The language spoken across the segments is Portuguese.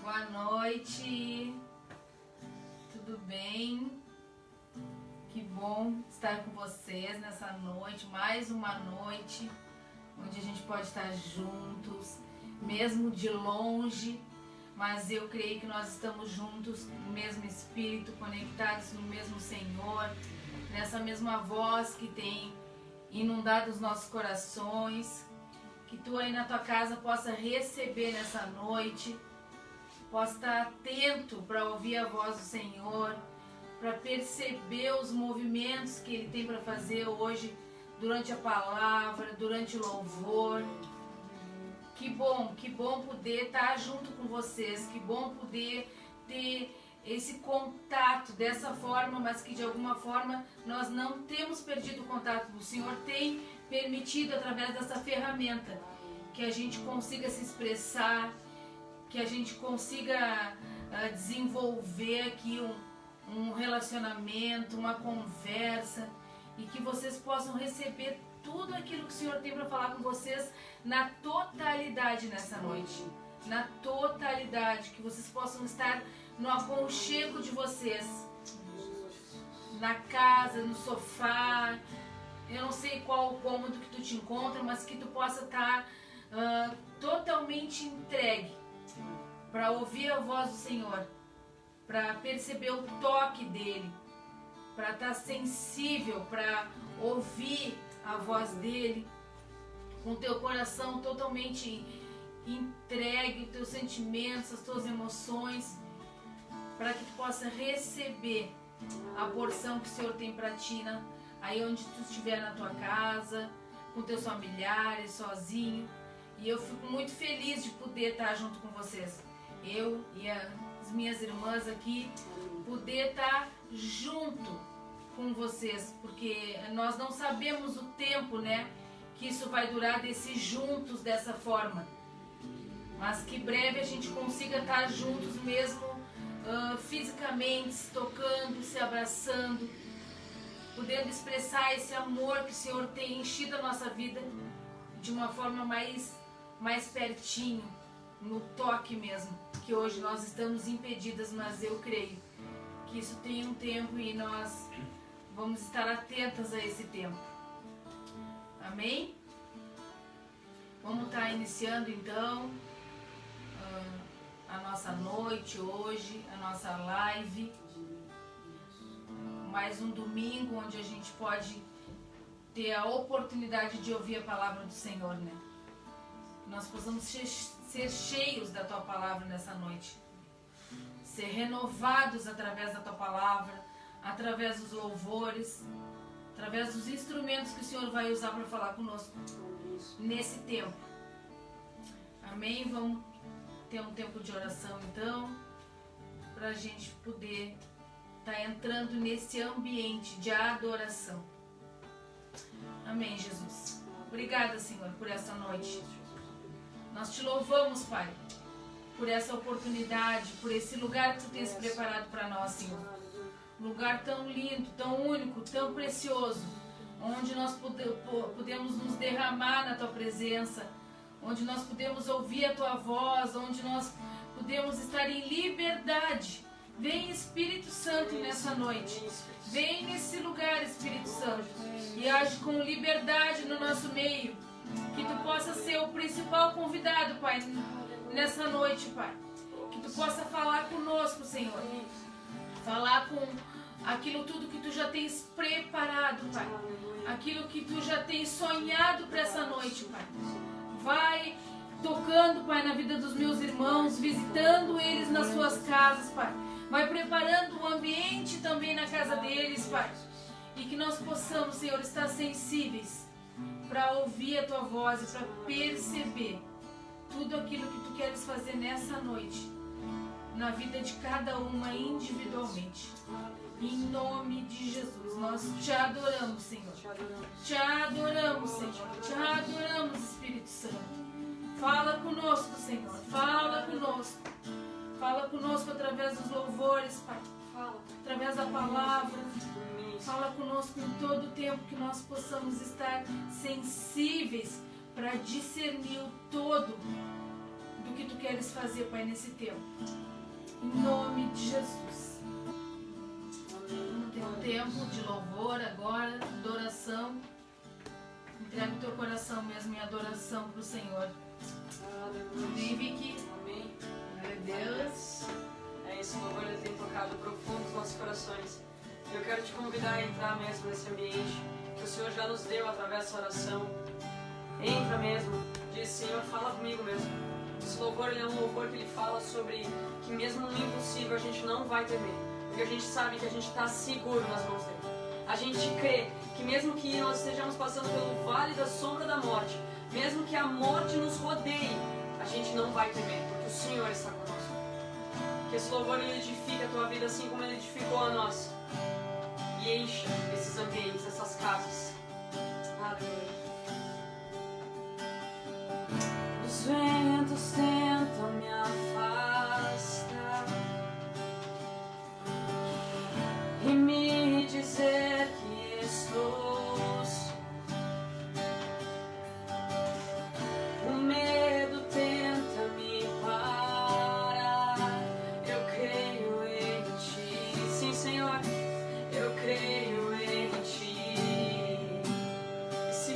Boa noite, tudo bem? Que bom estar com vocês nessa noite, mais uma noite onde a gente pode estar juntos, mesmo de longe, mas eu creio que nós estamos juntos no mesmo Espírito, conectados no mesmo Senhor, nessa mesma voz que tem inundado os nossos corações. Que tu aí na tua casa possa receber nessa noite, possa estar atento para ouvir a voz do Senhor, para perceber os movimentos que Ele tem para fazer hoje, durante a palavra, durante o louvor. Que bom poder estar junto com vocês, que bom poder ter esse contato dessa forma, mas que de alguma forma nós não temos perdido o contato. O Senhor tem permitido através dessa ferramenta que a gente consiga se expressar, que a gente consiga desenvolver aqui um relacionamento, uma conversa, e que vocês possam receber tudo aquilo que o Senhor tem para falar com vocês na totalidade nessa noite. Na totalidade, que vocês possam estar no aconchego de vocês, na casa, no sofá. Eu não sei qual o cômodo que tu te encontra, mas que tu possa estar totalmente entregue para ouvir a voz do Senhor, para perceber o toque dele, para estar sensível, para ouvir a voz dele, com teu coração totalmente entregue, os teus sentimentos, as tuas emoções, para que tu possa receber a porção que o Senhor tem para ti, aí onde tu estiver na tua casa, com teus familiares, sozinho. E eu fico muito feliz de poder estar junto com vocês. Eu e as minhas irmãs aqui, poder estar junto com vocês, porque nós não sabemos o tempo, que isso vai durar desses juntos dessa forma. Mas que breve a gente consiga estar juntos mesmo, fisicamente, se tocando, se abraçando, podendo expressar esse amor que o Senhor tem enchido a nossa vida de uma forma mais pertinho, no toque mesmo, que hoje nós estamos impedidas, mas eu creio que isso tem um tempo e nós vamos estar atentas a esse tempo. Amém? Vamos estar iniciando então a nossa noite hoje, a nossa live. Mais um domingo onde a gente pode ter a oportunidade de ouvir a palavra do Senhor, Nós possamos ser cheios da Tua palavra nessa noite. Ser renovados através da Tua palavra, através dos louvores, através dos instrumentos que o Senhor vai usar para falar conosco nesse tempo. Amém? Vamos ter um tempo de oração então, para a gente poder estar entrando nesse ambiente de adoração. Amém, Jesus. Obrigada, Senhor, por essa noite. Nós te louvamos, Pai, por essa oportunidade, por esse lugar que Tu tens preparado para nós, Senhor. Um lugar tão lindo, tão único, tão precioso, onde nós podemos nos derramar na Tua presença, onde nós podemos ouvir a Tua voz, onde nós podemos estar em liberdade. Vem, Espírito Santo, nessa noite. Vem nesse lugar, Espírito Santo, e age com liberdade no nosso meio. Que Tu possa ser o principal convidado, Pai, nessa noite, Pai. Que Tu possa falar conosco, Senhor. Falar com aquilo tudo que Tu já tens preparado, Pai. Aquilo que Tu já tens sonhado para essa noite, Pai. Vai tocando, Pai, na vida dos meus irmãos, visitando eles nas suas casas, Pai. Vai preparando o ambiente também na casa deles, Pai. E que nós possamos, Senhor, estar sensíveis para ouvir a Tua voz e para perceber tudo aquilo que Tu queres fazer nessa noite, na vida de cada uma individualmente. Em nome de Jesus, nós Te adoramos, Senhor. Te adoramos, Senhor. Te adoramos, Espírito Santo. Fala conosco, Senhor. Fala conosco. Fala conosco através dos louvores, Pai. Através da palavra. Fala conosco em todo o tempo, que nós possamos estar sensíveis para discernir o todo do que que Tu queres fazer, Pai, nesse tempo. Em nome de Jesus. Tem um tempo de louvor agora, adoração. Entrega o teu coração mesmo em adoração para o Senhor. Amém, Vicky? Amém. Glória a Deus. É isso, o louvor ele tem tocado profundo nos nossos corações. Eu quero te convidar a entrar mesmo nesse ambiente que o Senhor já nos deu através dessa oração. Entra mesmo. Diz, Senhor, fala comigo mesmo. Esse louvor ele é um louvor que ele fala sobre que mesmo no impossível a gente não vai temer. Porque a gente sabe que a gente está seguro nas mãos dele. A gente crê que mesmo que nós estejamos passando pelo vale da sombra da morte, mesmo que a morte nos rodeie, a gente não vai temer, porque o Senhor está conosco. Que esse louvor ele edifique a tua vida assim como ele edificou a nossa. E encha esses ambientes, essas casas. Aleluia. Os ventos tentam me afastar e me dizer que estou só. O medo tenta me parar. Eu creio em Ti. Sim, Senhor, eu creio em Ti. E se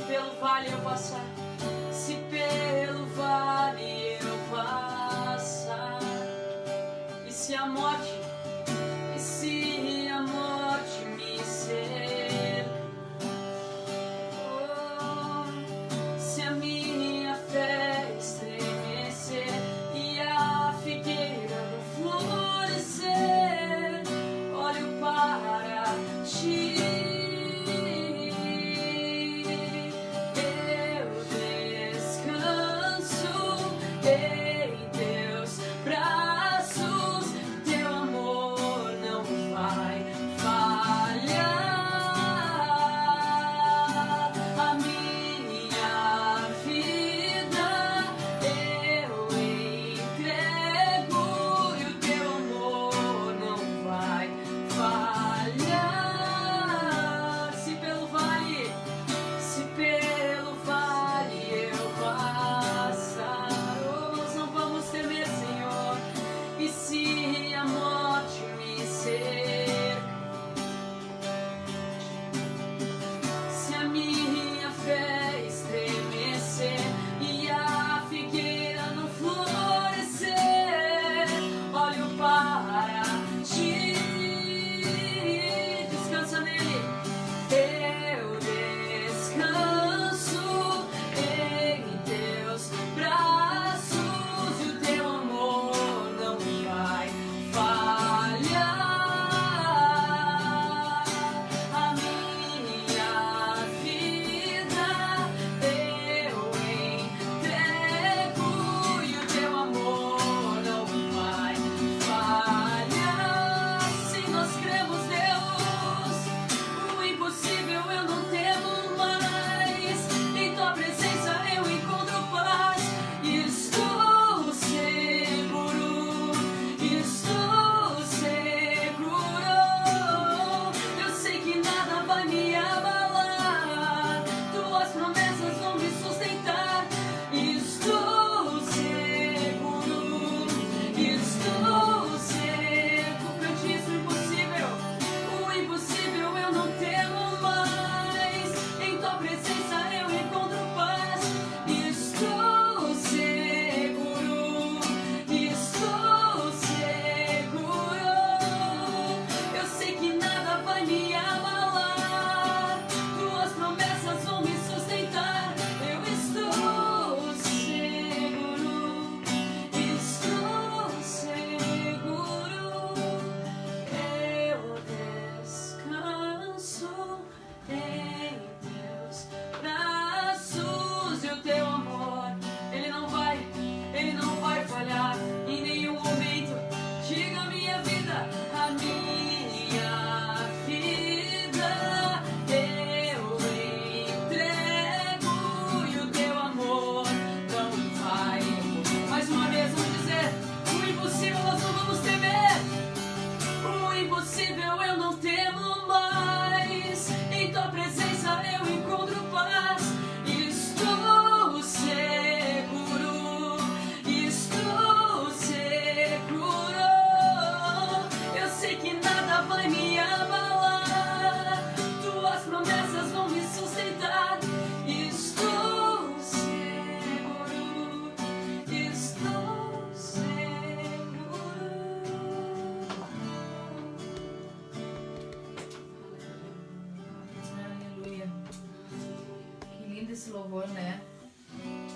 esse louvor, né?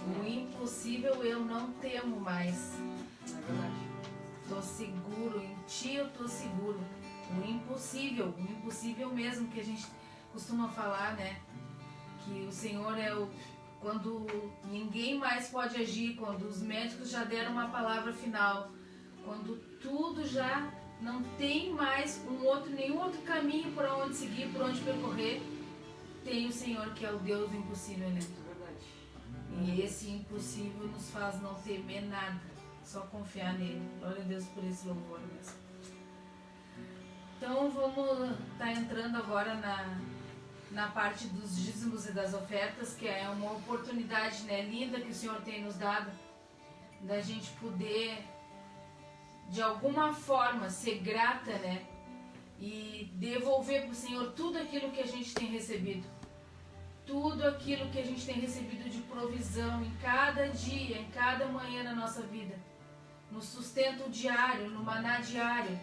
O impossível eu não temo mais. É verdade. Tô seguro, em ti eu tô seguro. O impossível mesmo que a gente costuma falar, né? Que o Senhor é o... Quando ninguém mais pode agir, quando os médicos já deram uma palavra final, quando tudo já não tem mais nenhum outro caminho por onde seguir, por onde percorrer, tem o Senhor que é o Deus do impossível, né? É verdade. E esse impossível nos faz não temer nada, só confiar nele. Glória a Deus por esse louvor mesmo. Então vamos estar entrando agora na parte dos dízimos e das ofertas, que é uma oportunidade, né, linda que o Senhor tem nos dado, da gente poder, de alguma forma, ser grata, né, e devolver para o Senhor tudo aquilo que a gente tem recebido. Tudo aquilo que a gente tem recebido de provisão em cada dia, em cada manhã na nossa vida. No sustento diário, no maná diário,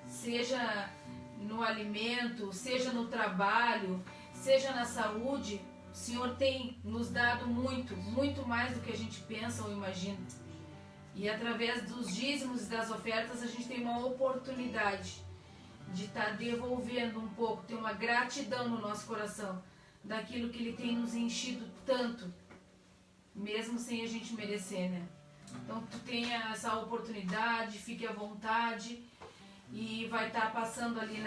seja no alimento, seja no trabalho, seja na saúde, o Senhor tem nos dado muito, muito mais do que a gente pensa ou imagina. E através dos dízimos e das ofertas a gente tem uma oportunidade de estar devolvendo um pouco, ter uma gratidão no nosso coração daquilo que Ele tem nos enchido tanto, mesmo sem a gente merecer, né? Então tu tenha essa oportunidade, fique à vontade e vai estar passando ali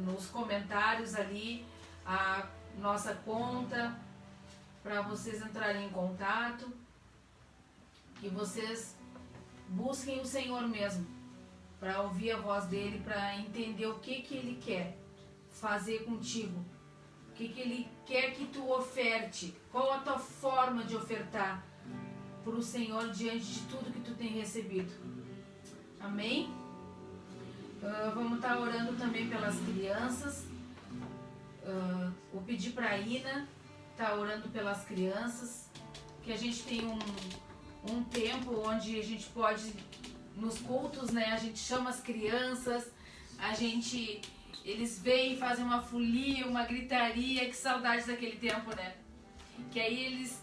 nos comentários ali a nossa conta para vocês entrarem em contato, que vocês busquem o Senhor mesmo, para ouvir a voz dele, para entender o que Ele quer fazer contigo, o que Ele quer que tu oferte, qual a tua forma de ofertar para o Senhor diante de tudo que tu tem recebido. Amém? Vamos estar orando também pelas crianças. Vou pedir para a Ina estar orando pelas crianças, que a gente tem um tempo onde a gente pode, nos cultos, né, a gente chama as crianças, eles vêm e fazem uma folia, uma gritaria, que saudades daquele tempo, né? Que aí eles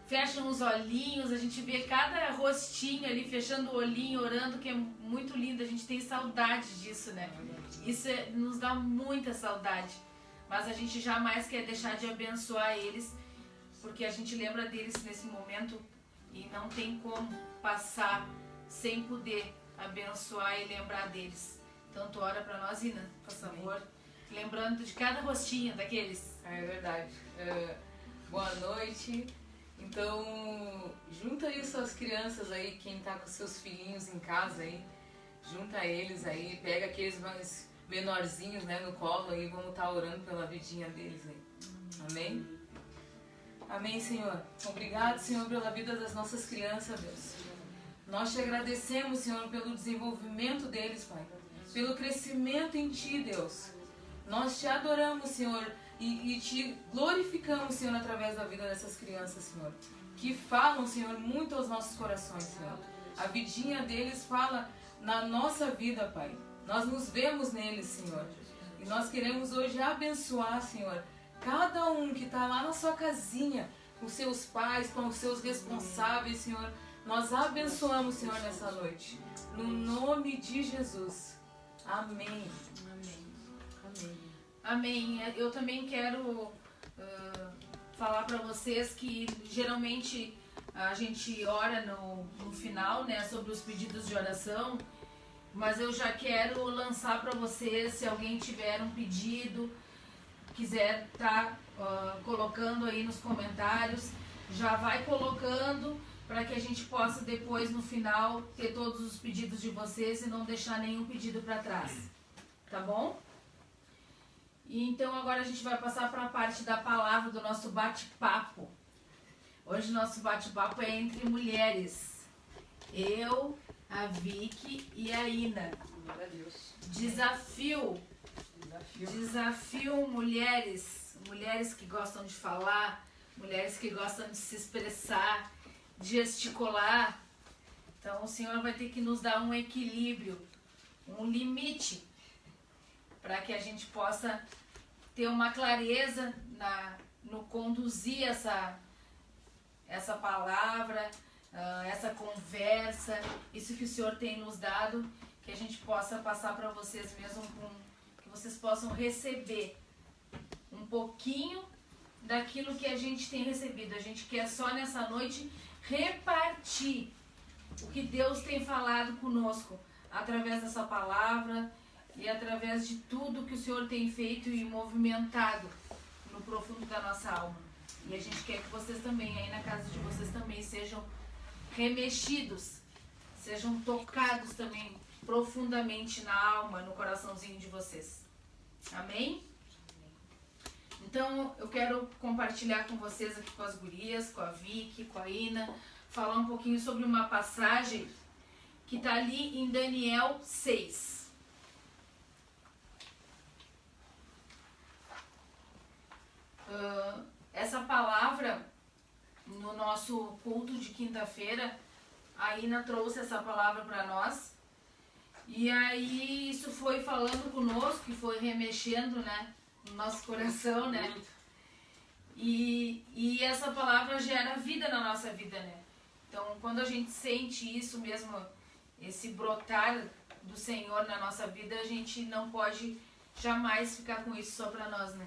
fecham os olhinhos, a gente vê cada rostinho ali fechando o olhinho, orando, que é muito lindo, a gente tem saudade disso, né? Isso nos dá muita saudade, mas a gente jamais quer deixar de abençoar eles, porque a gente lembra deles nesse momento e não tem como passar sem poder abençoar e lembrar deles. Então tu ora pra nós, Ina, por favor, lembrando de cada rostinho daqueles. É verdade. Boa noite. Então, junta aí suas crianças aí, quem tá com seus filhinhos em casa aí, junta eles aí, pega aqueles mais menorzinhos, né, no colo aí, vamos estar orando pela vidinha deles aí. Amém? Amém, Senhor. Obrigado, Senhor, pela vida das nossas crianças, Deus. Nós te agradecemos, Senhor, pelo desenvolvimento deles, Pai, pelo crescimento em Ti, Deus. Nós te adoramos, Senhor, e te glorificamos, Senhor, através da vida dessas crianças, Senhor, que falam, Senhor, muito aos nossos corações, Senhor. A vidinha deles fala na nossa vida, Pai. Nós nos vemos neles, Senhor. E nós queremos hoje abençoar, Senhor, cada um que está lá na sua casinha, com seus pais, com os seus responsáveis, Senhor. Nós abençoamos, Senhor, nessa noite. No nome de Jesus. Amém. Amém. Amém. Amém. Eu também quero falar para vocês que geralmente a gente ora no final, né, sobre os pedidos de oração, mas eu já quero lançar para vocês, se alguém tiver um pedido, quiser estar colocando aí nos comentários, já vai colocando para que a gente possa depois no final ter todos os pedidos de vocês e não deixar nenhum pedido para trás, tá bom? E então agora a gente vai passar para a parte da palavra do nosso bate-papo. Hoje nosso bate-papo é entre mulheres. Eu, a Vicky e a Ina. Glória a Deus. Desafio mulheres que gostam de falar, mulheres que gostam de se expressar, de gesticular. Então o Senhor vai ter que nos dar um equilíbrio, um limite, para que a gente possa ter uma clareza no conduzir essa palavra, essa conversa, isso que o Senhor tem nos dado, que a gente possa passar para vocês mesmo, que vocês possam receber um pouquinho daquilo que a gente tem recebido. A gente quer só nessa noite repartir o que Deus tem falado conosco através dessa palavra e através de tudo que o Senhor tem feito e movimentado no profundo da nossa alma. E a gente quer que vocês também, aí na casa de vocês também, sejam remexidos, sejam tocados também profundamente na alma, no coraçãozinho de vocês. Amém? Então eu quero compartilhar com vocês aqui, com as gurias, com a Vicky, com a Ina, falar um pouquinho sobre uma passagem que está ali em Daniel 6. Essa palavra, no nosso culto de quinta-feira, a Ina trouxe essa palavra para nós. E aí isso foi falando conosco, que foi remexendo, né, no nosso coração, né? E essa palavra gera vida na nossa vida, né? Então, quando a gente sente isso mesmo, esse brotar do Senhor na nossa vida, a gente não pode jamais ficar com isso só para nós, né?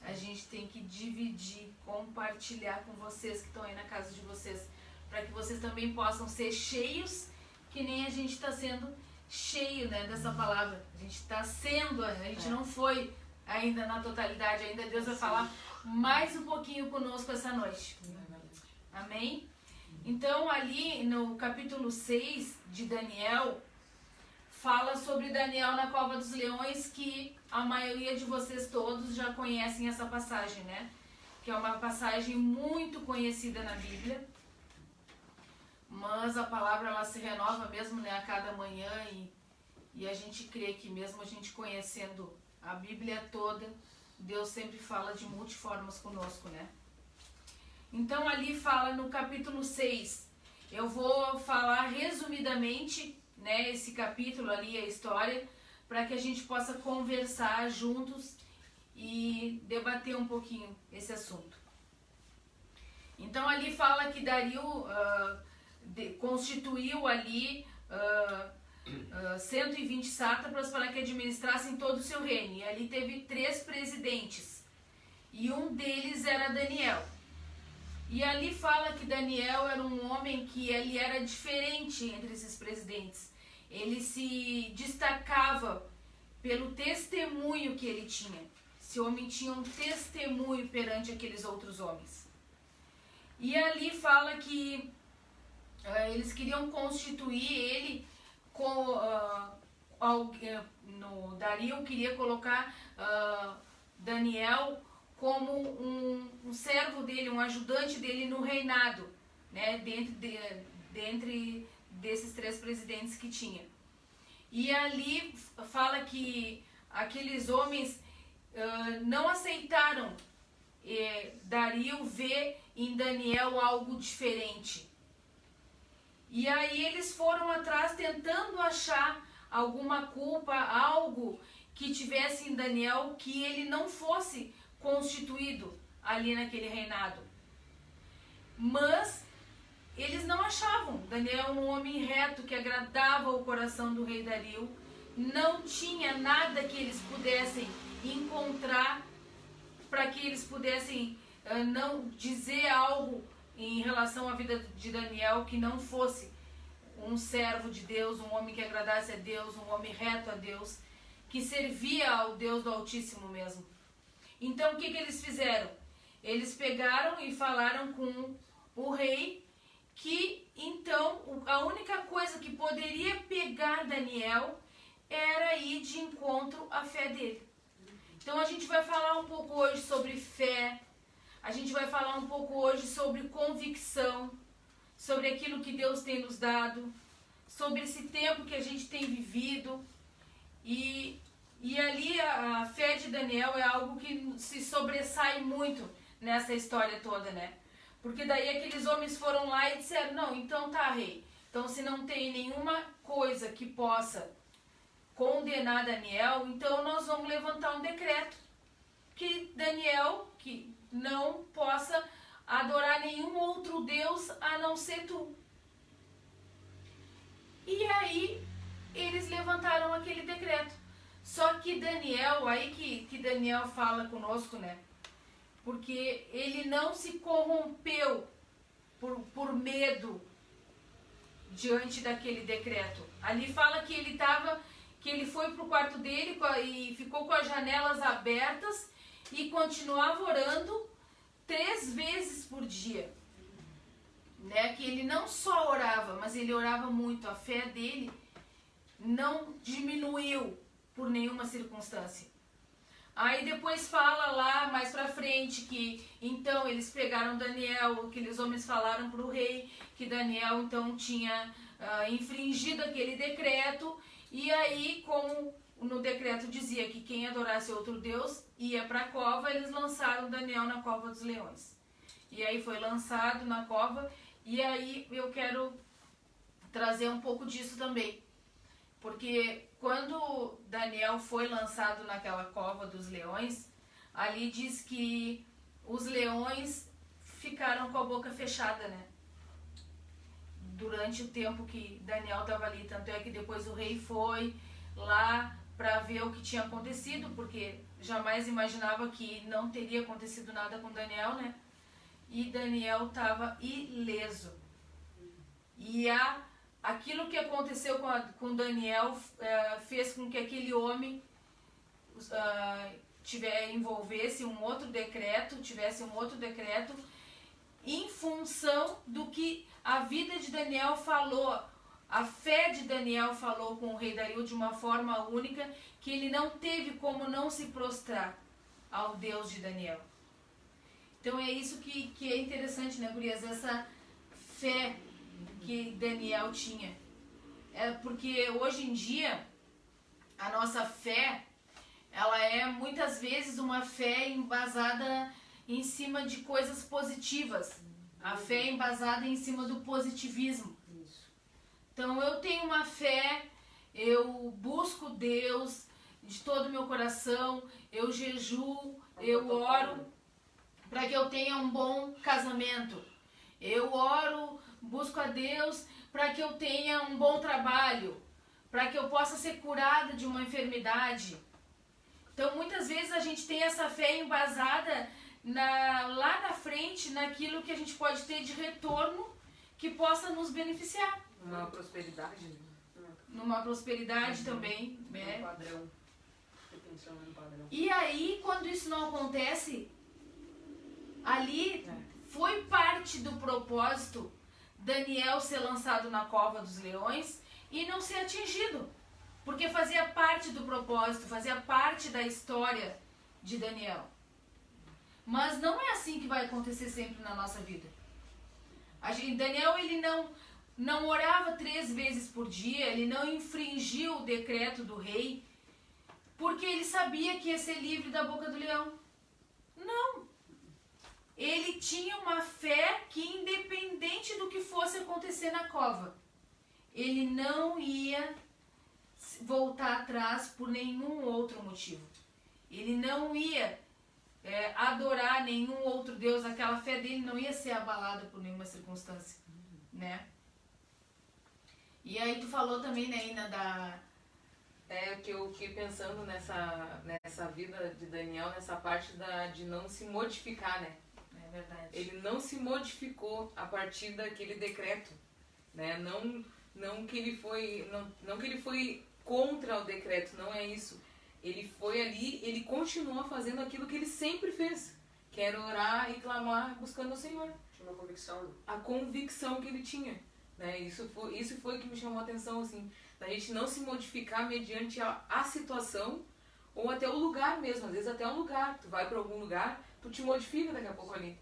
A gente tem que dividir, compartilhar com vocês que estão aí na casa de vocês, para que vocês também possam ser cheios, que nem a gente está sendo cheio, né, dessa palavra. A gente está sendo, a gente não foi ainda na totalidade, ainda Deus vai falar mais um pouquinho conosco essa noite. Amém? Então ali no capítulo 6 de Daniel, fala sobre Daniel na cova dos leões, que a maioria de vocês todos já conhecem essa passagem, né? Que é uma passagem muito conhecida na Bíblia, mas a palavra ela se renova mesmo, né, a cada manhã, e a gente crê que mesmo a gente conhecendo a Bíblia toda, Deus sempre fala de multiformas conosco, né? Então ali fala no capítulo 6, eu vou falar resumidamente, né, esse capítulo ali, a história, para que a gente possa conversar juntos e debater um pouquinho esse assunto. Então ali fala que Dario constituiu ali 120 sátrapas para que administrassem todo o seu reino. E ali teve 3 presidentes. E um deles era Daniel. E ali fala que Daniel era um homem que ele era diferente entre esses presidentes. Ele se destacava pelo testemunho que ele tinha. Esse homem tinha um testemunho perante aqueles outros homens. E ali fala que eles queriam constituir ele com Dario queria colocar Daniel como um servo dele, um ajudante dele no reinado, né, dentre desses 3 presidentes que tinha. E ali fala que aqueles homens não aceitaram Dario ver em Daniel algo diferente. E aí eles foram atrás tentando achar alguma culpa, algo que tivesse em Daniel que ele não fosse constituído ali naquele reinado. Mas eles não achavam. Daniel, um homem reto que agradava o coração do rei Dario, não tinha nada que eles pudessem encontrar para que eles pudessem não dizer algo em relação à vida de Daniel que não fosse um servo de Deus, um homem que agradasse a Deus, um homem reto a Deus, que servia ao Deus do Altíssimo mesmo. Então o que eles fizeram? Eles pegaram e falaram com o rei que então a única coisa que poderia pegar Daniel era ir de encontro à fé dele. Então a gente vai falar um pouco hoje sobre fé, a gente vai falar um pouco hoje sobre convicção, sobre aquilo que Deus tem nos dado, sobre esse tempo que a gente tem vivido. E ali a fé de Daniel é algo que se sobressai muito nessa história toda, né? Porque daí aqueles homens foram lá e disseram, não, então tá, rei. Então se não tem nenhuma coisa que possa condenar Daniel, então nós vamos levantar um decreto que Daniel, que não possa adorar nenhum outro Deus a não ser tu. E aí eles levantaram aquele decreto. Só que Daniel, aí que Daniel fala conosco, né? Porque ele não se corrompeu por medo diante daquele decreto. Ali fala que ele foi pro quarto dele e ficou com as janelas abertas e continuava orando 3 vezes por dia. Né? Que ele não só orava, mas ele orava muito. A fé dele não diminuiu por nenhuma circunstância. Aí depois fala lá mais pra frente que então eles pegaram Daniel, aqueles homens falaram pro rei que Daniel então tinha infringido aquele decreto, e aí como no decreto dizia que quem adorasse outro Deus ia pra cova, eles lançaram Daniel na cova dos leões. E aí foi lançado na cova, e aí eu quero trazer um pouco disso também. Porque quando Daniel foi lançado naquela cova dos leões, ali diz que os leões ficaram com a boca fechada, né? Durante o tempo que Daniel estava ali. Tanto é que depois o rei foi lá para ver o que tinha acontecido, porque jamais imaginava que não teria acontecido nada com Daniel, né? E Daniel estava ileso. E aquilo que aconteceu com Daniel fez com que aquele homem tivesse um outro decreto em função do que a vida de Daniel falou, a fé de Daniel falou com o rei Dario de uma forma única, que ele não teve como não se prostrar ao Deus de Daniel. Então é isso que é interessante, né, gurias? Essa fé que Daniel tinha. Porque hoje em dia, a nossa fé, ela é muitas vezes uma fé embasada em cima de coisas positivas. A fé é embasada em cima do positivismo. Então eu tenho uma fé, eu busco Deus de todo o meu coração, eu jejuo, eu oro para que eu tenha um bom casamento. Eu oro, busco a Deus para que eu tenha um bom trabalho, para que eu possa ser curada de uma enfermidade. Então muitas vezes a gente tem essa fé embasada lá na frente, naquilo que a gente pode ter de retorno que possa nos beneficiar. Uma prosperidade, né? Numa prosperidade também, né? No padrão. Pensando no padrão. E aí, quando isso não acontece, ali foi parte do propósito Daniel ser lançado na cova dos leões e não ser atingido. Porque fazia parte do propósito, fazia parte da história de Daniel. Mas não é assim que vai acontecer sempre na nossa vida. Daniel, ele não orava 3 vezes por dia, ele não infringiu o decreto do rei, porque ele sabia que ia ser livre da boca do leão. Não. Ele tinha uma fé que, independente do que fosse acontecer na cova, ele não ia voltar atrás por nenhum outro motivo. Ele não ia adorar nenhum outro Deus, aquela fé dele não ia ser abalada por nenhuma circunstância, né? E aí tu falou também, né, Ina, que eu fiquei pensando nessa vida de Daniel, nessa parte de não se modificar, né? É verdade. Ele não se modificou a partir daquele decreto, né? Não que ele foi contra o decreto, não é isso. Ele foi ali, ele continuou fazendo aquilo que ele sempre fez, que era orar e clamar buscando o Senhor. Tinha uma convicção. A convicção que ele tinha, né? Isso foi que me chamou a atenção, assim, da gente não se modificar mediante a situação ou até o lugar mesmo. Às vezes até um lugar, tu vai para algum lugar, tu te modifica daqui a pouco ali,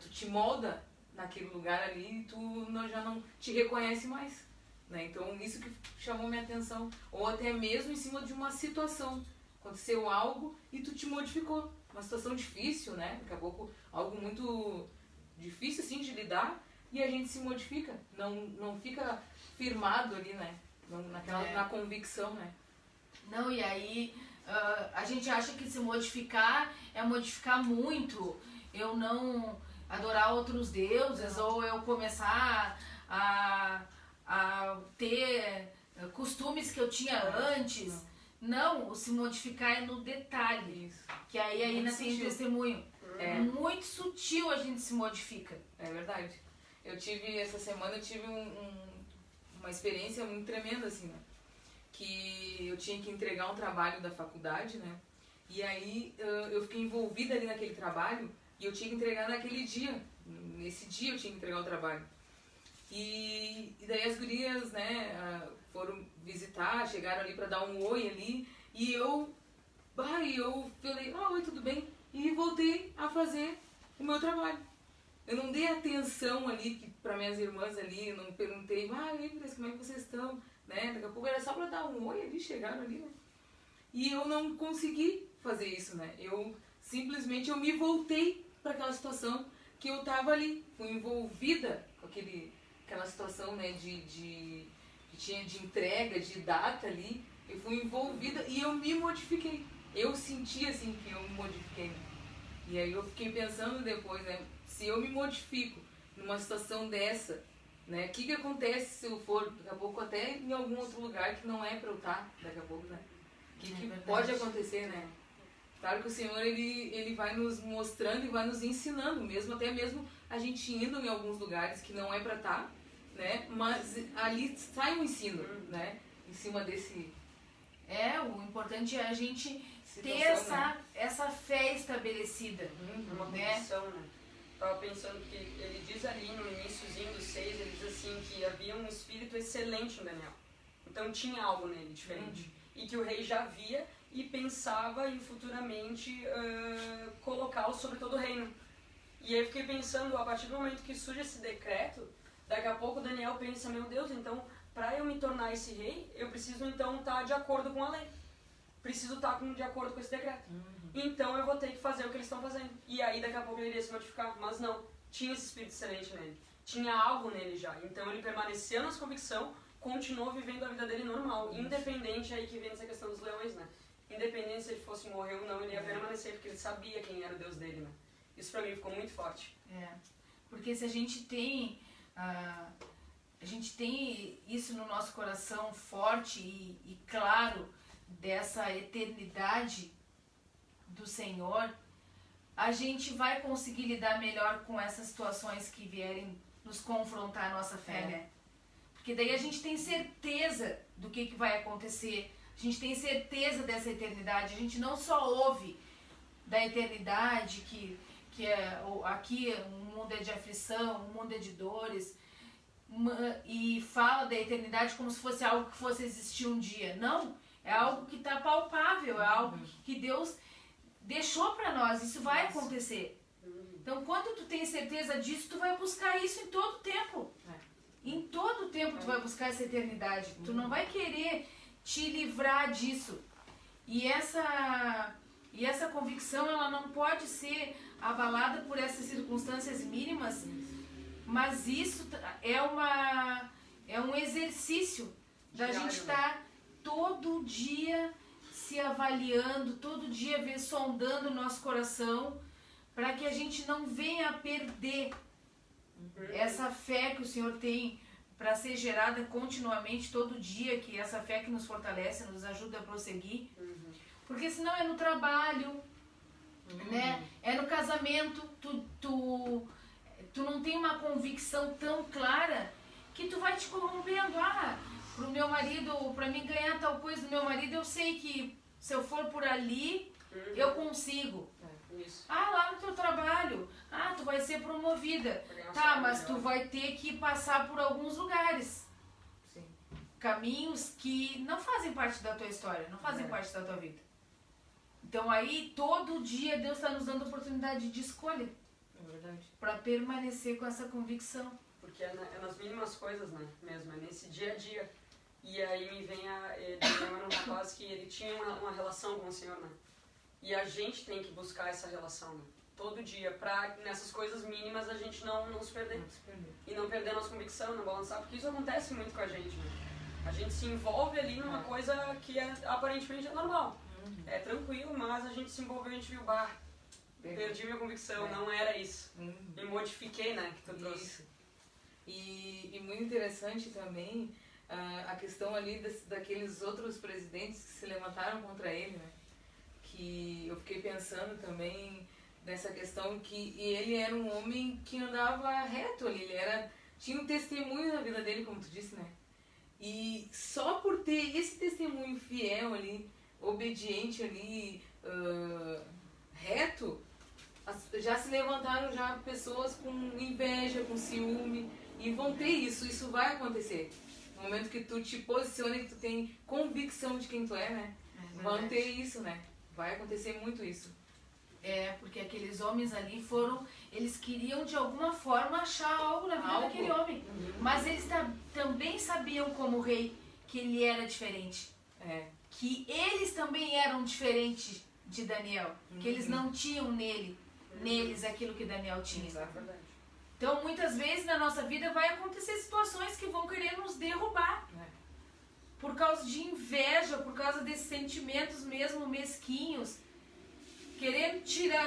tu te molda naquele lugar ali e tu já não te reconhece mais. Né? Então isso que chamou minha atenção, ou até mesmo em cima de uma situação, aconteceu algo e tu te modificou, uma situação difícil, né? Daqui a pouco algo muito difícil assim de lidar e a gente se modifica, não fica firmado ali, né? Na convicção, né? Não, e aí a gente acha que se modificar é modificar muito eu não adorar outros deuses, ou eu começar a ter costumes que eu tinha antes. Não, o se modificar é no detalhe. Isso. Que aí ainda Muito tem sutil. testemunho. É. Muito sutil a gente se modifica. É verdade. Essa semana eu tive uma experiência muito tremenda, assim, né? Que eu tinha que entregar um trabalho da faculdade, né? E aí eu fiquei envolvida ali naquele trabalho e eu tinha que entregar naquele dia. Nesse dia eu tinha que entregar o trabalho. E daí as gurias, né, foram visitar, chegaram ali pra dar um oi ali. E eu falei, oi, tudo bem? E voltei a fazer o meu trabalho. Eu não dei atenção ali para minhas irmãs ali, não perguntei, como é que vocês estão, né? Daqui a pouco era só para dar um oi ali, chegaram ali, né? E eu não consegui fazer isso, né? Eu simplesmente me voltei para aquela situação que eu tava ali, fui envolvida com aquela situação, né, que tinha de entrega, de data ali, eu fui envolvida e eu me modifiquei. Eu senti assim que eu me modifiquei, né? E aí eu fiquei pensando depois, né? Se eu me modifico numa situação dessa, né? O que acontece se eu for daqui a pouco até em algum outro lugar que não é pra eu estar daqui a pouco, né? O que pode acontecer, né? Claro que o Senhor, ele vai nos mostrando e vai nos ensinando, até mesmo a gente indo em alguns lugares que não é pra estar, né? Mas ali sai um ensino, né? Em cima desse... O importante é a gente ter situação, essa fé estabelecida. Uma né? condição, né? Tava pensando que ele diz ali no iniciozinho do 6, ele diz assim que havia um espírito excelente em Daniel. Então tinha algo nele diferente. E que o rei já via e pensava em futuramente colocá-lo sobre todo o reino. E aí eu fiquei pensando, a partir do momento que surge esse decreto, daqui a pouco Daniel pensa, meu Deus, então para eu me tornar esse rei, eu preciso então estar de acordo com a lei. Preciso estar de acordo com esse decreto. Então eu vou ter que fazer o que eles estão fazendo. E aí daqui a pouco ele iria se modificar. Mas não, tinha esse espírito excelente nele. Tinha algo nele já. Então ele permaneceu nessa convicção, continuou vivendo a vida dele normal. Independente, aí que vem essa questão dos leões, né? Independente se ele fosse morrer ou não, ele ia permanecer, porque ele sabia quem era o Deus dele, né? Isso pra mim ficou muito forte. Porque se a gente tem isso no nosso coração forte e claro, dessa eternidade do Senhor, a gente vai conseguir lidar melhor com essas situações que vierem nos confrontar a nossa fé, né? Porque daí a gente tem certeza do que vai acontecer, a gente tem certeza dessa eternidade, a gente não só ouve da eternidade, que aqui o mundo é de aflição, o mundo é de dores, e fala da eternidade como se fosse algo que fosse existir um dia. Não, é algo que está palpável, é algo que Deus deixou para nós, isso vai acontecer. Então, quando tu tem certeza disso, tu vai buscar isso em todo tempo. Em todo tempo tu vai buscar essa eternidade. Tu não vai querer te livrar disso. E essa convicção, ela não pode ser abalada por essas circunstâncias mínimas, mas isso é um exercício da gente estar todo dia se avaliando, todo dia sondando o nosso coração, para que a gente não venha a perder essa fé que o Senhor tem para ser gerada continuamente, todo dia, que essa fé que nos fortalece, nos ajuda a prosseguir. Porque senão é no trabalho, né? É no casamento, tu não tem uma convicção tão clara que tu vai te corrompendo. Pro meu marido, pra mim ganhar tal coisa do meu marido, eu sei que se eu for por ali, eu consigo. Isso. Lá no teu trabalho, tu vai ser promovida. Tá, mas tu vai ter que passar por alguns lugares. Sim. Caminhos que não fazem parte da tua história, não fazem parte da tua vida. Então aí, todo dia, Deus está nos dando oportunidade de escolha. É verdade. Para permanecer com essa convicção. Porque é nas mínimas coisas, né? Mesmo, é nesse dia a dia. E aí me vem Daniel era um rapaz que ele tinha uma relação com o Senhor, né? E a gente tem que buscar essa relação, né? Todo dia, pra nessas coisas mínimas a gente não se perder. E não perder a nossa convicção, não balançar, porque isso acontece muito com a gente, né? A gente se envolve ali numa coisa que aparentemente é normal. É tranquilo, mas a gente se envolveu, a gente viu, perdi minha convicção, É. não era isso. Uhum. Me modifiquei, né, que tu trouxe. Isso. E muito interessante também a questão ali daqueles outros presidentes que se levantaram contra ele, né? Que eu fiquei pensando também nessa questão que e ele era um homem que andava reto ali, tinha um testemunho na vida dele, como tu disse, né? E só por ter esse testemunho fiel ali, obediente ali, reto, já se levantaram já pessoas com inveja, com ciúme, e vão ter isso vai acontecer. No momento que tu te posiciona e que tu tem convicção de quem tu é, né? Vão ter isso, né? Vai acontecer muito isso. Porque aqueles homens ali eles queriam de alguma forma achar algo na vida daquele homem. Mas eles também sabiam como rei que ele era diferente. Que eles também eram diferentes de Daniel. Que eles não tinham neles aquilo que Daniel tinha. Exatamente. Então muitas vezes na nossa vida vai acontecer situações que vão querer nos derrubar. Por causa de inveja, por causa desses sentimentos mesmo mesquinhos. Querendo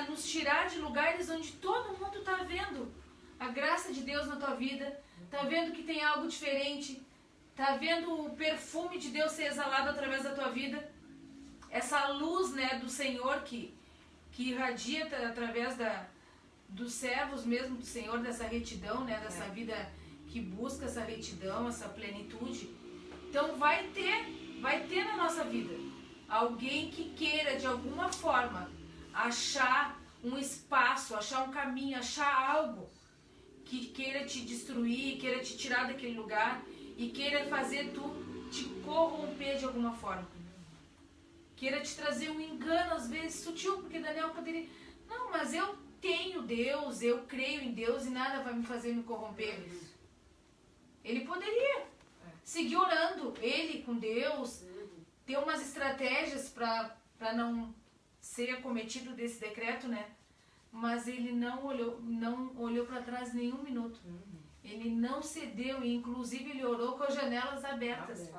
nos tirar de lugares onde todo mundo está vendo a graça de Deus na tua vida, está vendo que tem algo diferente, está vendo o perfume de Deus ser exalado através da tua vida, essa luz, né, do Senhor que irradia através dos servos mesmo do Senhor, dessa retidão, né, dessa vida que busca essa retidão, essa plenitude. Então vai ter na nossa vida alguém que queira de alguma forma achar um espaço, achar um caminho, achar algo que queira te destruir, queira te tirar daquele lugar e queira fazer tu te corromper de alguma forma. Queira te trazer um engano, às vezes sutil, porque Daniel poderia... Não, mas eu tenho Deus, eu creio em Deus e nada vai me fazer me corromper. Ele poderia seguir orando, ele com Deus, ter umas estratégias para não ser acometido desse decreto, né? Mas ele não olhou para trás nenhum minuto. Ele não cedeu e inclusive ele orou com as janelas abertas.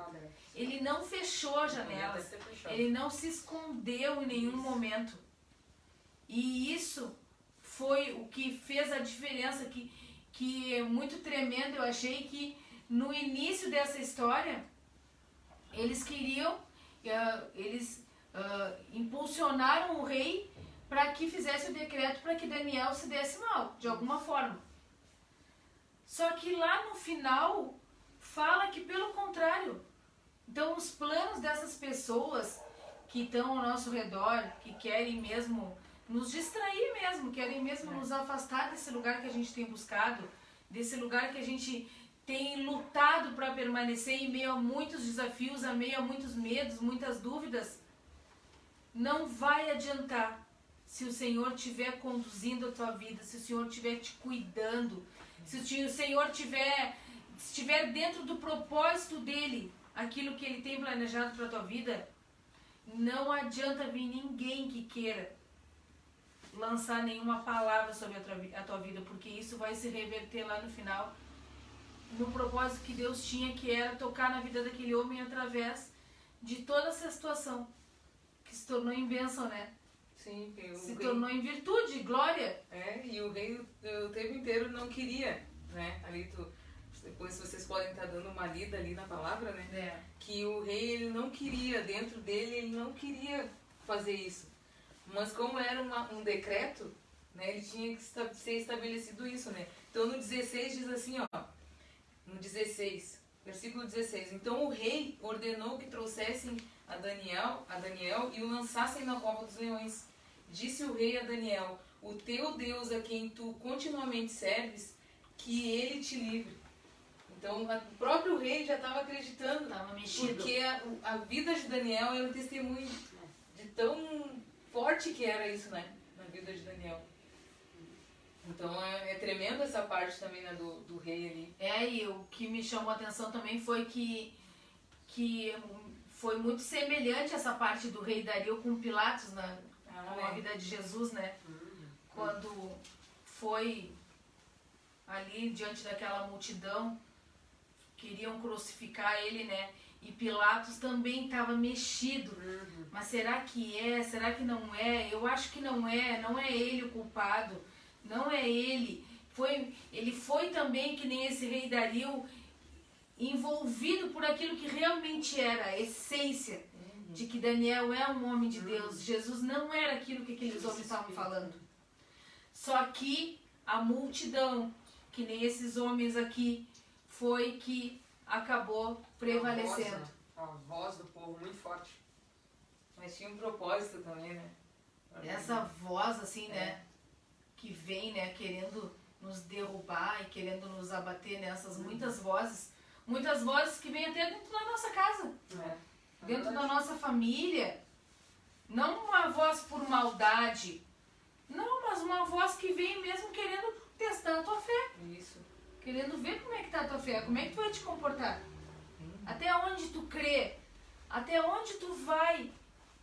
Ele não fechou as janelas. Ele não se escondeu em nenhum momento. E isso foi o que fez a diferença, que é muito tremendo. Eu achei que no início dessa história eles queriam, impulsionaram o rei para que fizesse o decreto para que Daniel se desse mal, de alguma forma. Só que lá no final fala que pelo contrário. Então os planos dessas pessoas que estão ao nosso redor, que querem mesmo nos distrair mesmo, querem mesmo nos afastar desse lugar que a gente tem buscado, desse lugar que a gente tem lutado para permanecer em meio a muitos desafios, a meio a muitos medos, muitas dúvidas. Não vai adiantar se o Senhor estiver conduzindo a tua vida, se o Senhor estiver te cuidando, se o Senhor estiver dentro do propósito dEle, aquilo que Ele tem planejado para a tua vida. Não adianta vir ninguém que queira lançar nenhuma palavra sobre a tua vida, porque isso vai se reverter lá no final no propósito que Deus tinha, que era tocar na vida daquele homem através de toda essa situação, que se tornou em bênção, né? Sim, se tornou em virtude, glória. E o rei o tempo inteiro não queria, né? Ali depois vocês podem estar dando uma lida ali na palavra, né? Que o rei, ele não queria, dentro dele, ele não queria fazer isso. Mas como era um decreto, né? Ele tinha que ser estabelecido isso, né? Então no 16 diz assim, ó. No 16, versículo 16. Então o rei ordenou que trouxessem a Daniel e o lançassem na cova dos leões. Disse o rei a Daniel: o teu Deus a quem tu continuamente serves, que ele te livre. Então o próprio rei já estava acreditando, porque a vida de Daniel era um testemunho de tão forte que era isso, né? Na vida de Daniel. Então é tremendo essa parte também, né, do rei ali. E o que me chamou a atenção também foi que foi muito semelhante essa parte do rei Dario com Pilatos com a vida de Jesus, né? Quando foi ali diante daquela multidão, queriam crucificar ele, né? E Pilatos também estava mexido. Mas será que é? Será que não é? Eu acho que não é. Não é ele o culpado. Não é ele. Ele foi também, que nem esse rei Dario, envolvido por aquilo que realmente era a essência de que Daniel é um homem de Deus. Jesus não era aquilo que aqueles homens estavam falando. Só que a multidão, que nem esses homens aqui, foi que acabou prevalecendo. A voz do povo muito forte. Mas tinha um propósito também, né? Essa voz assim, né, que vem, né, querendo nos derrubar e querendo nos abater, nessas muitas vozes que vêm até dentro da nossa casa, dentro da nossa família. Não uma voz por maldade, não, mas uma voz que vem mesmo querendo testar a tua fé. Isso. Querendo ver como é que tá a tua fé, como é que tu vai te comportar. Até onde tu crê, até onde tu vai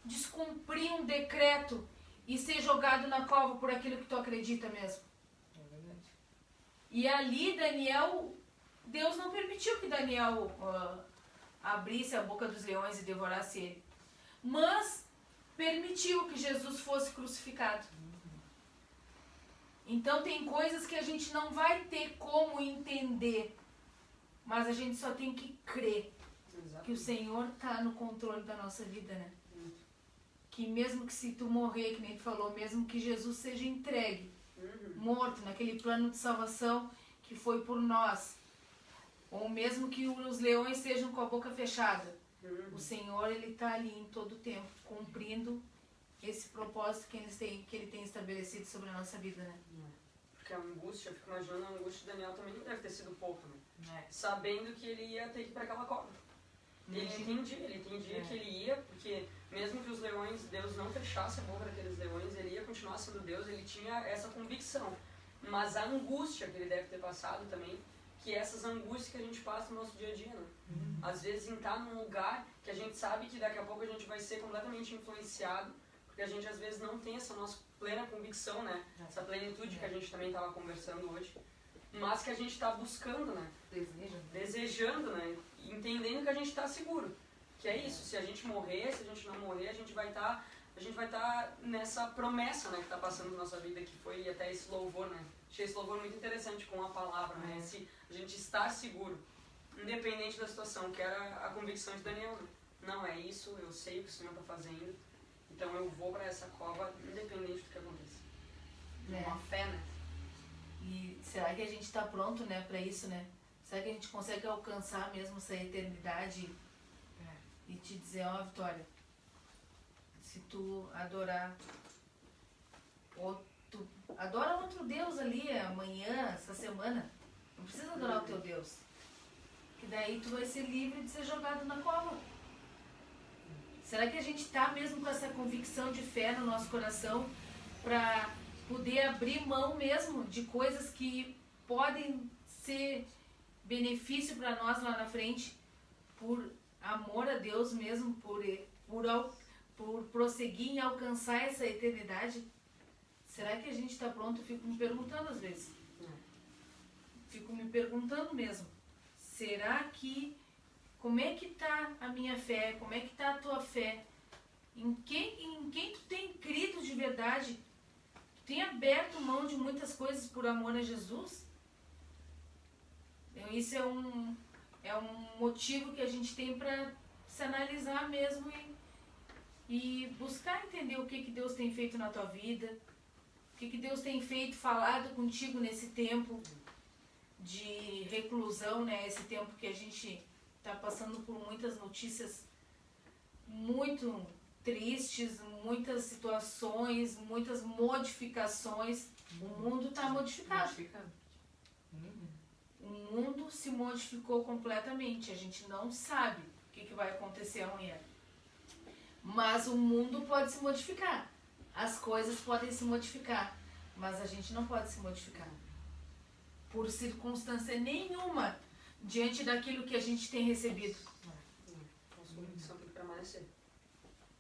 descumprir um decreto e ser jogado na cova por aquilo que tu acredita mesmo. É verdade. E ali Daniel, Deus não permitiu que Daniel abrisse a boca dos leões e devorasse ele. Mas permitiu que Jesus fosse crucificado. Então tem coisas que a gente não vai ter como entender, mas a gente só tem que crer que o Senhor está no controle da nossa vida, né? Que mesmo que se tu morrer, que nem tu falou, mesmo que Jesus seja entregue, morto naquele plano de salvação que foi por nós, ou mesmo que os leões estejam com a boca fechada, o Senhor, ele está ali em todo o tempo, cumprindo esse propósito que ele tem estabelecido sobre a nossa vida, né? Porque a angústia, eu fico imaginando, a angústia de Daniel também não deve ter sido pouca, né? Sabendo que ele ia ter que ir para aquela cova. Ele entendia que ele ia, porque mesmo que os leões, Deus não fechasse a boca daqueles leões, ele ia continuar sendo Deus, ele tinha essa convicção. Mas a angústia que ele deve ter passado também, que essas angústias que a gente passa no nosso dia a dia, né? Às vezes em estar num lugar que a gente sabe que daqui a pouco a gente vai ser completamente influenciado, porque a gente às vezes não tem essa nossa plena convicção, né? Essa plenitude que a gente também estava conversando hoje, mas que a gente está buscando, né? Desejando, né? Entendendo que a gente está seguro. Que é isso, se a gente morrer, se a gente não morrer, a gente vai estar nessa promessa, né, que está passando na nossa vida, que foi até esse louvor, né? Achei esse louvor muito interessante com a palavra, né? Esse, a gente estar seguro, independente da situação, que era a convicção de Daniel, né? Não, é isso, eu sei o que o Senhor está fazendo, então eu vou para essa cova, independente do que aconteça. Uma fé, né? E será que a gente está pronto, né, para isso, né? Será que a gente consegue alcançar mesmo essa eternidade e te dizer, ó, Vitória, se tu adorar, ou tu adora outro Deus ali amanhã, essa semana, não precisa adorar o teu Deus, que daí tu vai ser livre de ser jogado na cova. Será que a gente está mesmo com essa convicção de fé no nosso coração para poder abrir mão mesmo de coisas que podem ser benefício para nós lá na frente, por amor a Deus mesmo, por prosseguir em alcançar essa eternidade? Será que a gente está pronto? Eu fico me perguntando às vezes. Fico me perguntando mesmo. Será que... Como é que está a minha fé? Como é que está a tua fé? Em quem tu tem crido de verdade? Tu tem aberto mão de muitas coisas por amor a Jesus? Então, isso é um motivo que a gente tem para se analisar mesmo e buscar entender o que Deus tem feito na tua vida, o que Deus tem feito, falado contigo nesse tempo de reclusão, né? Esse tempo que a gente está passando por muitas notícias muito tristes, muitas situações, muitas modificações. O mundo está modificado. O mundo se modificou completamente. A gente não sabe o que vai acontecer amanhã. Mas o mundo pode se modificar. As coisas podem se modificar. Mas a gente não pode se modificar. Por circunstância nenhuma, diante daquilo que a gente tem recebido. Nossa convicção tem que permanecer.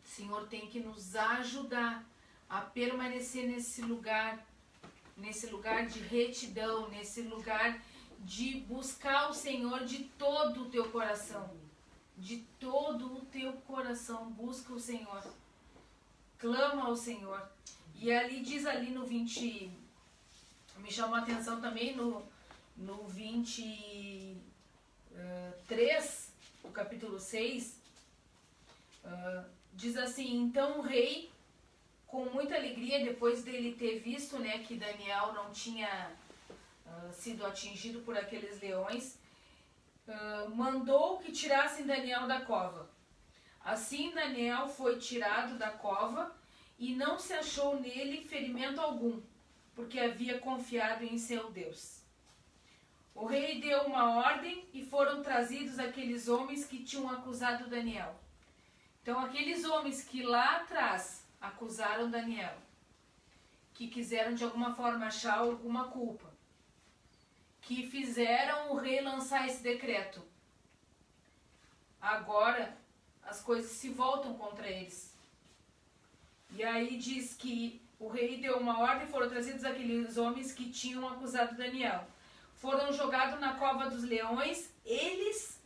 O Senhor tem que nos ajudar a permanecer nesse lugar de retidão, nesse lugar de buscar o Senhor de todo o teu coração, de todo o teu coração, busca o Senhor, clama ao Senhor. E ali diz ali no 20, me chamou a atenção também no 23, o capítulo 6, diz assim: então o rei, com muita alegria, depois dele ter visto, né, que Daniel não tinha sido atingido por aqueles leões, mandou que tirassem Daniel da cova. Assim Daniel foi tirado da cova e não se achou nele ferimento algum, porque havia confiado em seu Deus. O rei deu uma ordem e foram trazidos aqueles homens que tinham acusado Daniel. Então aqueles homens que lá atrás acusaram Daniel, que quiseram de alguma forma achar alguma culpa, que fizeram o rei lançar esse decreto, agora as coisas se voltam contra eles. E aí diz que o rei deu uma ordem e foram trazidos aqueles homens que tinham acusado Daniel. Foram jogados na cova dos leões, eles,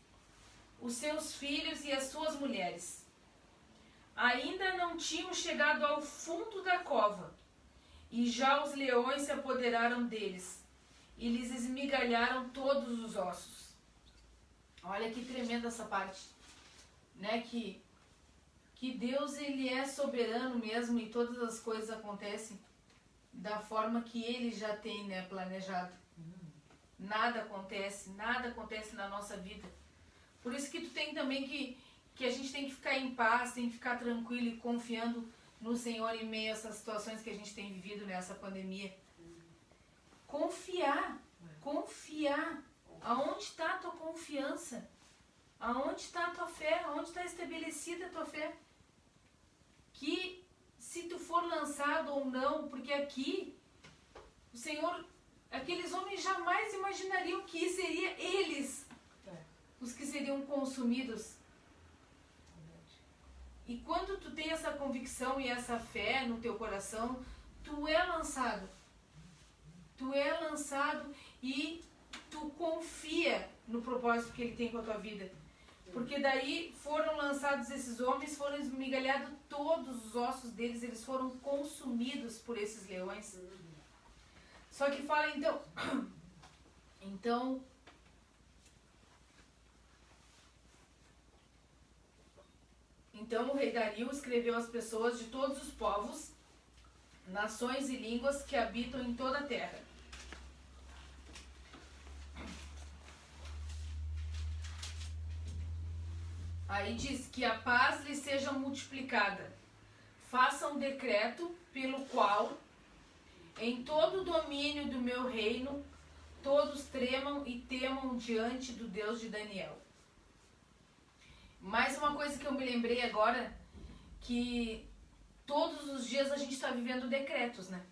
os seus filhos e as suas mulheres. Ainda não tinham chegado ao fundo da cova, e já os leões se apoderaram deles e lhes esmigalharam todos os ossos. Olha que tremenda essa parte, né? Que Deus, ele é soberano mesmo, e todas as coisas acontecem da forma que ele já tem, né, planejado. Nada acontece na nossa vida. Por isso que tu tem também que a gente tem que ficar em paz, tem que ficar tranquilo e confiando no Senhor em meio a essas situações que a gente tem vivido nessa pandemia. Confiar. Aonde está a tua confiança? Aonde está a tua fé? Aonde está estabelecida a tua fé? Que se tu for lançado ou não, porque aqui o Senhor, aqueles homens jamais imaginariam que seria eles os que seriam consumidos. E quando tu tem essa convicção e essa fé no teu coração, tu é lançado. Tu é lançado e tu confia no propósito que ele tem com a tua vida. Porque daí foram lançados esses homens, foram esmigalhados todos os ossos deles, eles foram consumidos por esses leões. Só que fala Então o rei Dario escreveu às pessoas de todos os povos, nações e línguas que habitam em toda a terra. Aí diz que a paz lhe seja multiplicada. Faça um decreto pelo qual, em todo o domínio do meu reino, todos tremam e temam diante do Deus de Daniel. Mais uma coisa que eu me lembrei agora, que todos os dias a gente está vivendo decretos, né?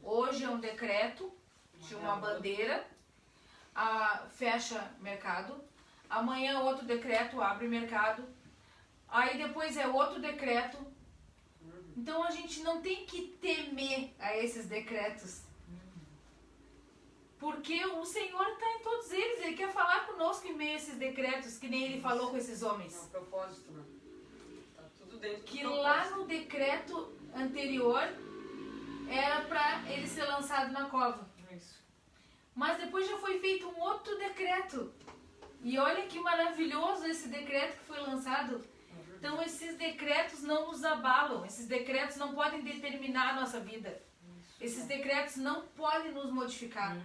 Hoje é um decreto de uma bandeira, fecha mercado. Amanhã outro decreto, abre mercado. Aí depois é outro decreto. Então a gente não tem que temer a esses decretos. Porque o Senhor está em todos eles. Ele quer falar conosco em meio a esses decretos, que nem ele falou com esses homens. É um propósito, né? Tá tudo dentro do Que propósito. lá no decreto anterior era para ele ser lançado na cova. Mas depois já foi feito um outro decreto. E olha que maravilhoso esse decreto que foi lançado. Então esses decretos não nos abalam. Esses decretos não podem determinar a nossa vida. Esses decretos não podem nos modificar.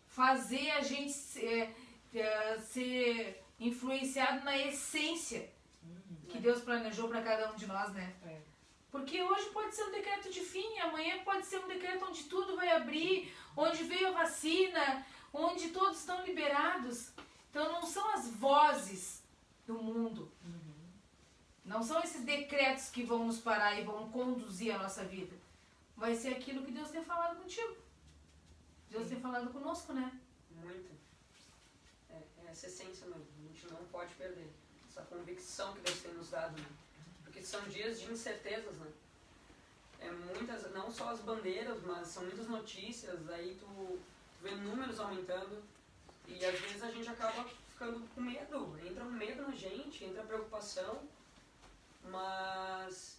Fazer a gente ser influenciado na essência que Deus planejou para cada um de nós, né? Porque hoje pode ser um decreto de fim, amanhã pode ser um decreto onde tudo vai abrir, onde veio a vacina, onde todos estão liberados. Então não são as vozes do mundo. Não são esses decretos que vão nos parar e vão conduzir a nossa vida. Vai ser aquilo que Deus tem falado contigo. Deus tem falado conosco, né? Muito. É essa essência mesmo. A gente não pode perder. Essa convicção que Deus tem nos dado, né? Porque são dias de incertezas, né? Muitas, não só as bandeiras, mas são muitas notícias. Aí tu vê números aumentando. E às vezes a gente acaba ficando com medo. Entra um medo na gente, entra preocupação, mas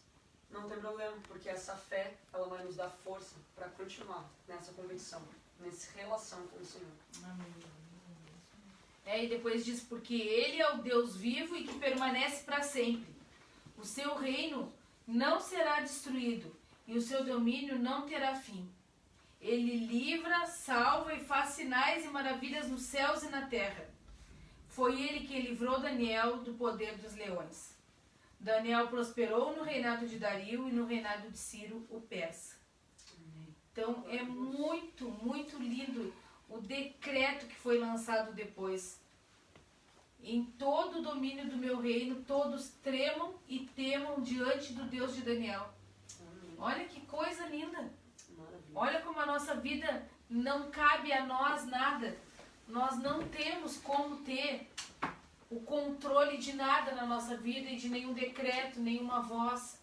não tem problema, porque essa fé, ela vai nos dar força para continuar nessa convicção, nessa relação com o Senhor. Amém. E depois diz, porque Ele é o Deus vivo e que permanece para sempre. O seu reino não será destruído e o seu domínio não terá fim. Ele livra, salva e faz sinais e maravilhas nos céus e na terra. Foi Ele que livrou Daniel do poder dos leões. Daniel prosperou no reinado de Dario e no reinado de Ciro, o persa. Então é muito, muito lindo o decreto que foi lançado depois. Em todo o domínio do meu reino, todos tremam e temam diante do Deus de Daniel. Olha que coisa linda. Olha como a nossa vida não cabe a nós nada. Nós não temos como ter o controle de nada na nossa vida e de nenhum decreto, nenhuma voz.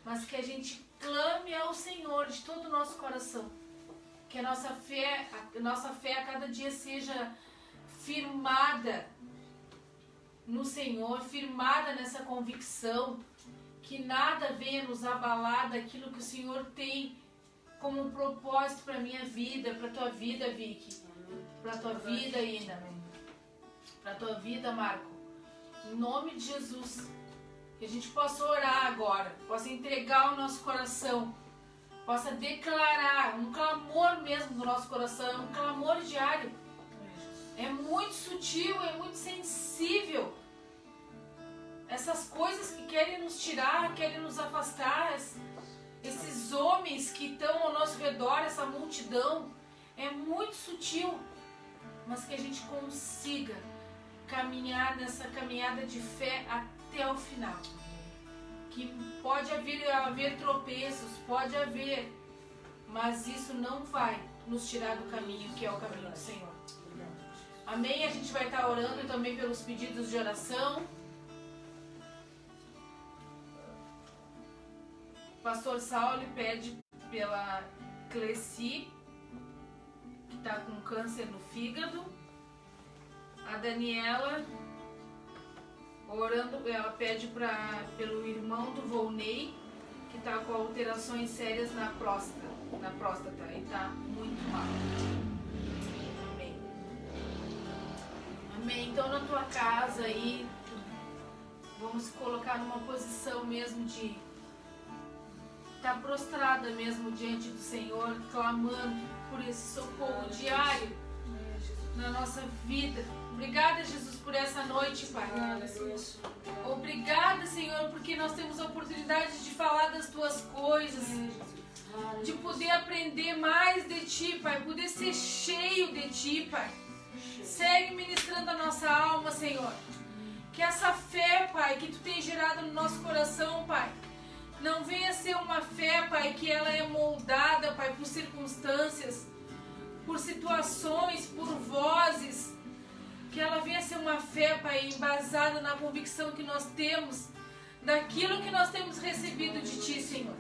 Mas que a gente clame ao Senhor de todo o nosso coração. Que a nossa fé a cada dia seja firmada no Senhor, firmada nessa convicção, que nada venha nos abalar daquilo que o Senhor tem como um propósito para a minha vida, para a tua vida, Vicky, para a tua vida, Ina, para a tua vida, Marco. Em nome de Jesus, que a gente possa orar agora, possa entregar o nosso coração, possa declarar um clamor mesmo do nosso coração, um clamor diário. É muito sutil, é muito sensível. Essas coisas que querem nos tirar, querem nos afastar, esses homens que estão ao nosso redor, essa multidão, é muito sutil. Mas que a gente consiga caminhar nessa caminhada de fé até o final. Que pode haver tropeços, pode haver, mas isso não vai nos tirar do caminho que é o caminho do Senhor. Amém? A gente vai estar orando também pelos pedidos de oração. O pastor Saulo pede pela Cleci, que está com câncer no fígado. A Daniela, orando, ela pede pelo irmão do Volney, que está com alterações sérias na próstata e está muito mal. Amém. Amém. Então na tua casa aí, vamos colocar numa posição mesmo de estar prostrada mesmo diante do Senhor, clamando por esse socorro diário na nossa vida. Obrigada, Jesus, por essa noite, Pai. Obrigada, Senhor, porque nós temos a oportunidade de falar das Tuas coisas, de poder aprender mais de Ti, Pai, poder ser cheio de Ti, Pai. Segue ministrando a nossa alma, Senhor. Que essa fé, Pai, que Tu tem gerado no nosso coração, Pai, não venha ser uma fé, Pai, que ela é moldada, Pai, por circunstâncias, por situações, por vozes. Que ela venha ser uma fé, Pai, embasada na convicção que nós temos daquilo que nós temos recebido de Ti, Senhor.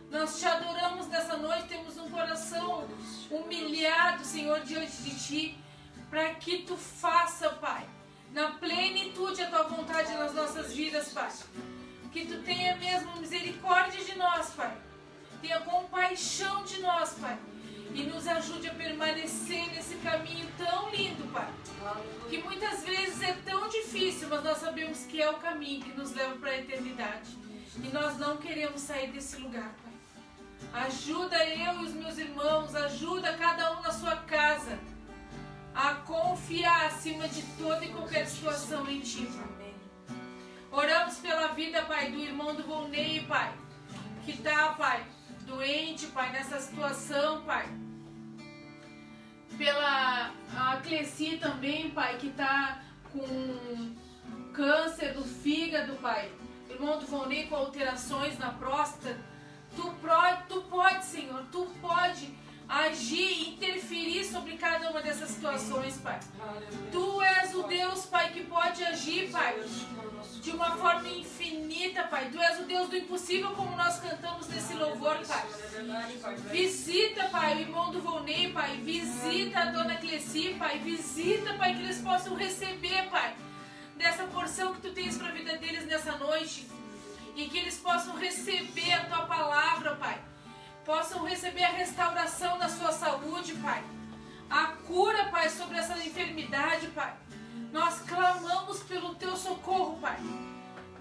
Nós Te adoramos nessa noite, temos um coração humilhado, Senhor, diante de Ti, para que Tu faça, Pai, na plenitude a Tua vontade nas nossas vidas, Pai. Que Tu tenha mesmo misericórdia de nós, Pai. Tenha compaixão de nós, Pai. E nos ajude a permanecer nesse caminho tão lindo, Pai. Que muitas vezes é tão difícil, mas nós sabemos que é o caminho que nos leva para a eternidade. E nós não queremos sair desse lugar, Pai. Ajuda eu e os meus irmãos, ajuda cada um na sua casa a confiar acima de toda e qualquer situação em Ti, Pai. Oramos pela vida, Pai, do irmão do Volney, Pai, que está, Pai, doente, Pai, nessa situação, Pai. Pela a Cleci também, Pai, que está com câncer do fígado, Pai. Irmão do Volney com alterações na próstata. Tu pode, Senhor, Tu pode agir e interferir sobre cada uma dessas situações, Pai. Tu és o Deus, Pai, que pode agir, Pai. de uma forma infinita, Pai. Tu és o Deus do impossível, como nós cantamos nesse louvor, Pai. Visita, Pai, o irmão do Volney, Pai. Visita a dona Cleci, Pai. Visita, Pai, que eles possam receber, Pai, dessa porção que Tu tens para a vida deles nessa noite. E que eles possam receber a Tua palavra, Pai. Possam receber a restauração da sua saúde, Pai. A cura, Pai, sobre essa enfermidade, Pai. Nós clamamos pelo Teu socorro, Pai.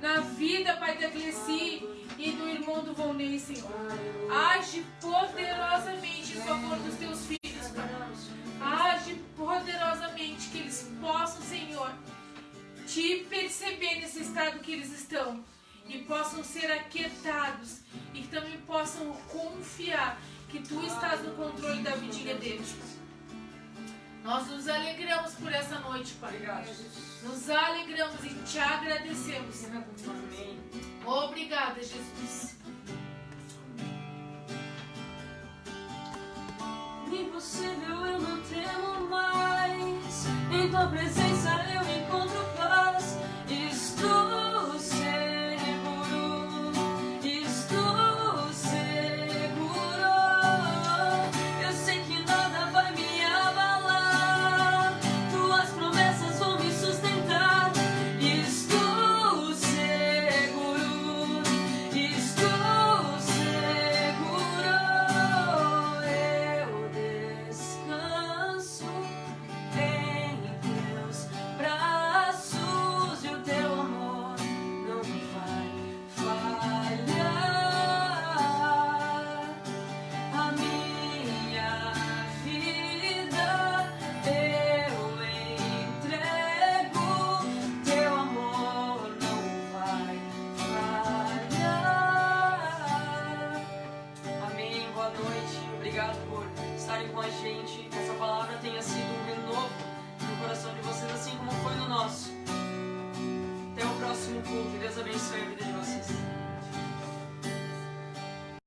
Na vida, Pai, da Cleci e do irmão do Volney, Senhor. Age poderosamente em favor dos Teus filhos, Pai. Age poderosamente, que eles possam, Senhor, Te perceber nesse estado que eles estão. E possam ser aquietados. E que também possam confiar que Tu estás no controle da vidinha deles. Nós nos alegramos por essa noite, Pai. Obrigado, Jesus. Nos alegramos e Te agradecemos. Amém. Obrigada, Jesus. Impossível eu não temo mais. Em Tua presença eu encontro paz. Estou seguro. Estou seguro. Eu sei que nada vai me abalar. Tuas promessas vão me sustentar. Estou seguro. Estou seguro. Eu descanso em Teus braços e o Teu amor não vai falhar. A minha vida eu entrego, Teu amor não vai falhar. Amém. Boa noite. Obrigado por estarem com a gente. Que essa palavra tenha sido um renovo no coração de vocês, assim como foi no nosso. Até o próximo culto. Deus abençoe a vida de vocês.